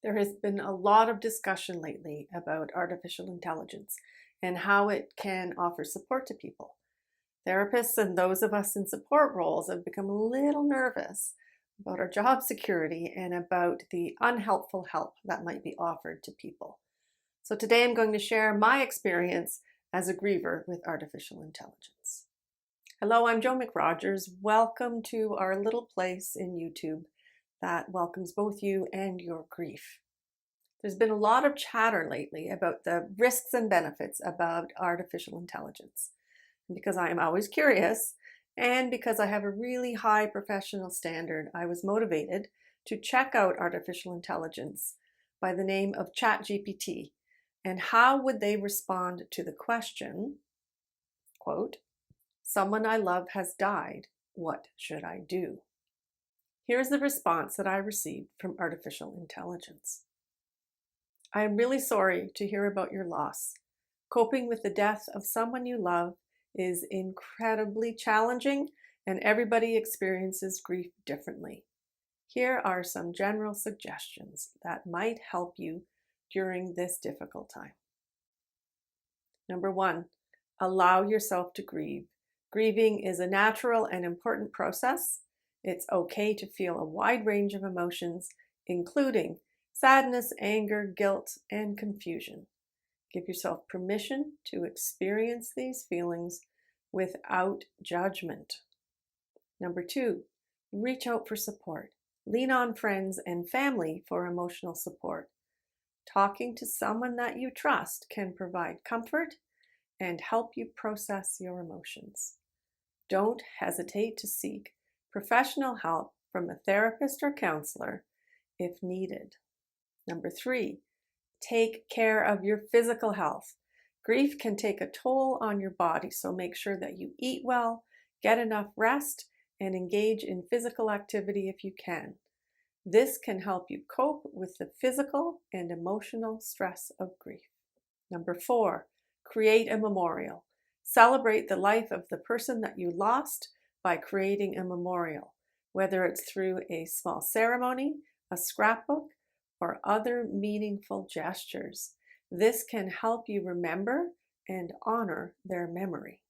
There has been a lot of discussion lately about artificial intelligence and how it can offer support to people. Therapists and those of us in support roles have become a little nervous about our job security and about the unhelpful help that might be offered to people. So today I'm going to share my experience as a griever with artificial intelligence. Hello, I'm Joe McRogers. Welcome to our little place in YouTube that welcomes both you and your grief. There's been a lot of chatter lately about the risks and benefits about artificial intelligence. And because I am always curious, and because I have a really high professional standard, I was motivated to check out artificial intelligence by the name of CHAT GPT. And how would they respond to the question, quote, "Someone I love has died. What should I do?" Here's the response that I received from artificial intelligence. "I am really sorry to hear about your loss. Coping with the death of someone you love is incredibly challenging, and everybody experiences grief differently. Here are some general suggestions that might help you during this difficult time. Number 1, allow yourself to grieve. Grieving is a natural and important process. It's okay to feel a wide range of emotions, including sadness, anger, guilt, and confusion. Give yourself permission to experience these feelings without judgment. Number 2, reach out for support. Lean on friends and family for emotional support. Talking to someone that you trust can provide comfort and help you process your emotions. Don't hesitate to seek professional help from a therapist or counselor if needed. Number 3, take care of your physical health. Grief can take a toll on your body, so make sure that you eat well, get enough rest, and engage in physical activity if you can. This can help you cope with the physical and emotional stress of grief. Number 4, create a memorial. Celebrate the life of the person that you lost by creating a memorial, whether it's through a small ceremony, a scrapbook, or other meaningful gestures. This can help you remember and honor their memory.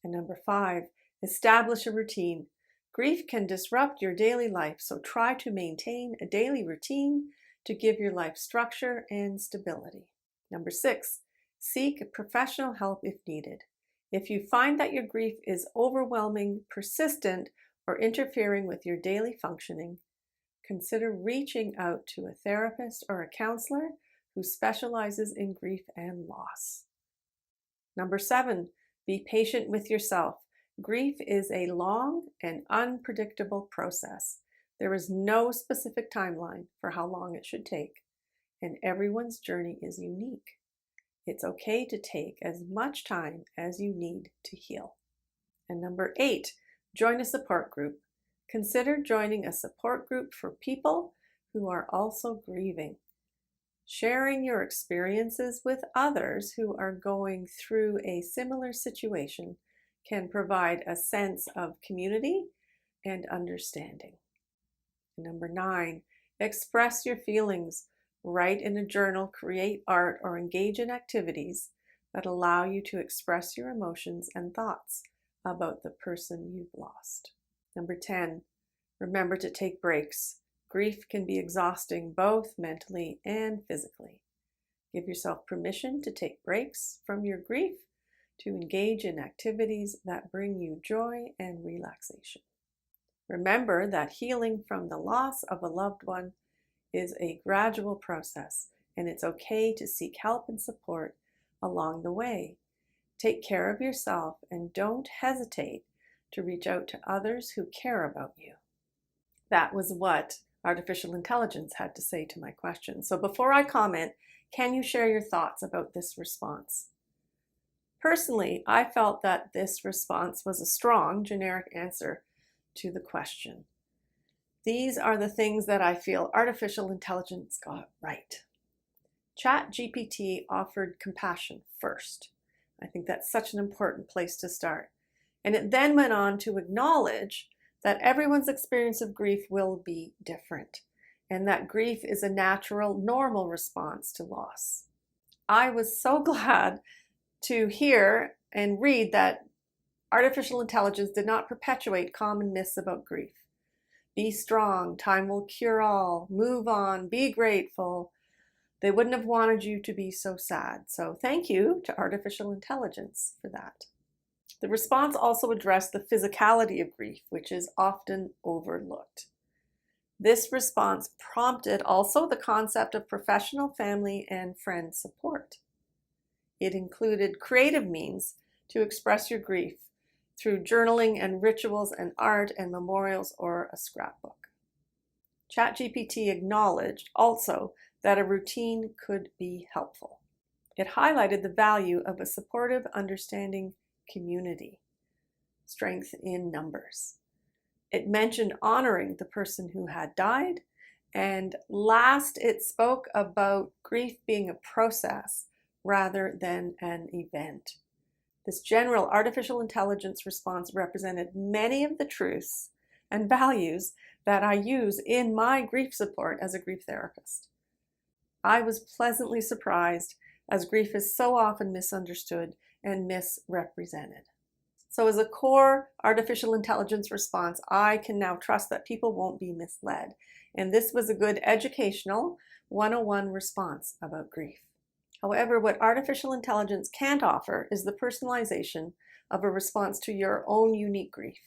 And number 5, establish a routine. Grief can disrupt your daily life, so try to maintain a daily routine to give your life structure and stability. Number 6, seek professional help if needed. If you find that your grief is overwhelming, persistent, or interfering with your daily functioning, consider reaching out to a therapist or a counselor who specializes in grief and loss. Number 7, be patient with yourself. Grief is a long and unpredictable process. There is no specific timeline for how long it should take, and everyone's journey is unique. It's okay to take as much time as you need to heal. And number 8, join a support group. Consider joining a support group for people who are also grieving. Sharing your experiences with others who are going through a similar situation can provide a sense of community and understanding. Number 9, express your feelings. Write in a journal, create art, or engage in activities that allow you to express your emotions and thoughts about the person you've lost. Number 10, remember to take breaks. Grief can be exhausting both mentally and physically. Give yourself permission to take breaks from your grief to engage in activities that bring you joy and relaxation. Remember that healing from the loss of a loved one is a gradual process, and it's okay to seek help and support along the way. Take care of yourself and don't hesitate to reach out to others who care about you. That was what artificial intelligence had to say to my question. So before I comment, can you share your thoughts about this response? Personally, I felt that this response was a strong, generic answer to the question. These are the things that I feel artificial intelligence got right. CHAT GPT offered compassion first. I think that's such an important place to start. And it then went on to acknowledge that everyone's experience of grief will be different. and that grief is a natural, normal response to loss. I was so glad to hear and read that artificial intelligence did not perpetuate common myths about grief. Be strong, time will cure all, move on, be grateful. They wouldn't have wanted you to be so sad. So thank you to artificial intelligence for that. The response also addressed the physicality of grief, which is often overlooked. This response prompted also the concept of professional, family, and friend support. It included creative means to express your grief through journaling and rituals and art and memorials or a scrapbook. CHAT GPT acknowledged also that a routine could be helpful. It highlighted the value of a supportive, understanding community, strength in numbers. It mentioned honoring the person who had died, and last it spoke about grief being a process rather than an event. This general artificial intelligence response represented many of the truths and values that I use in my grief support as a grief therapist. I was pleasantly surprised, as grief is so often misunderstood and misrepresented. So as a core artificial intelligence response, I can now trust that people won't be misled. And this was a good educational 101 response about grief. However, what artificial intelligence can't offer is the personalization of a response to your own unique grief.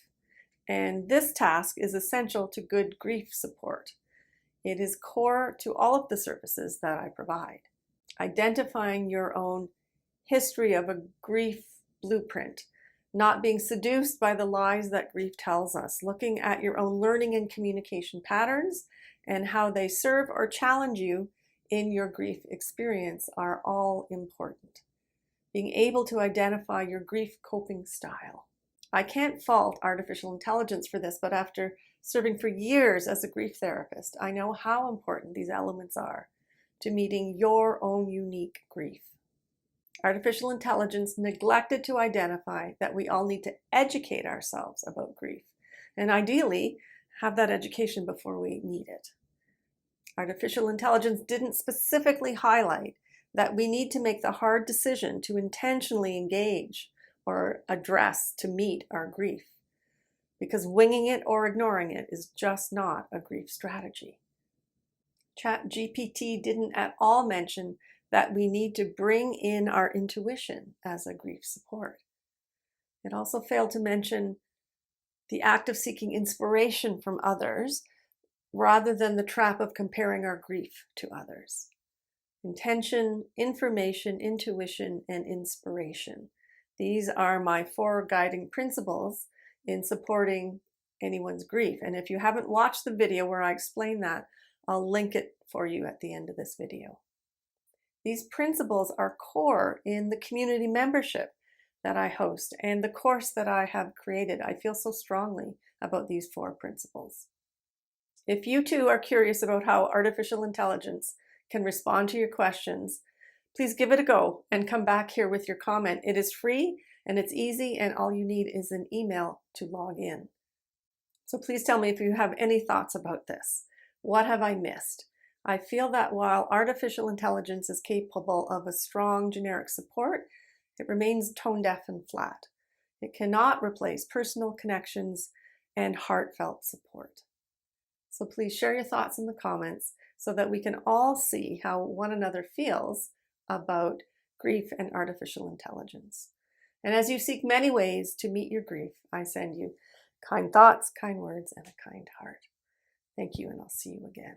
And this task is essential to good grief support. It is core to all of the services that I provide. Identifying your own history of a grief blueprint, not being seduced by the lies that grief tells us, looking at your own learning and communication patterns and how they serve or challenge you in your grief experience are all important. Being able to identify your grief coping style. I can't fault artificial intelligence for this, but after serving for years as a grief therapist, I know how important these elements are to meeting your own unique grief. Artificial intelligence neglected to identify that we all need to educate ourselves about grief, and ideally have that education before we need it. Artificial intelligence didn't specifically highlight that we need to make the hard decision to intentionally engage or address to meet our grief, because winging it or ignoring it is just not a grief strategy. CHAT GPT didn't at all mention that we need to bring in our intuition as a grief support. It also failed to mention the act of seeking inspiration from others rather than the trap of comparing our grief to others. Intention, information, intuition, and inspiration. These are my 4 guiding principles in supporting anyone's grief. And if you haven't watched the video where I explain that, I'll link it for you at the end of this video. These principles are core in the community membership that I host and the course that I have created. I feel so strongly about these 4 principles. If you too are curious about how artificial intelligence can respond to your questions, please give it a go and come back here with your comment. It is free and it's easy, and all you need is an email to log in. So please tell me if you have any thoughts about this. What have I missed? I feel that while artificial intelligence is capable of a strong generic support, it remains tone deaf and flat. It cannot replace personal connections and heartfelt support. So please share your thoughts in the comments so that we can all see how one another feels about grief and artificial intelligence. And as you seek many ways to meet your grief, I send you kind thoughts, kind words, and a kind heart. Thank you, and I'll see you again.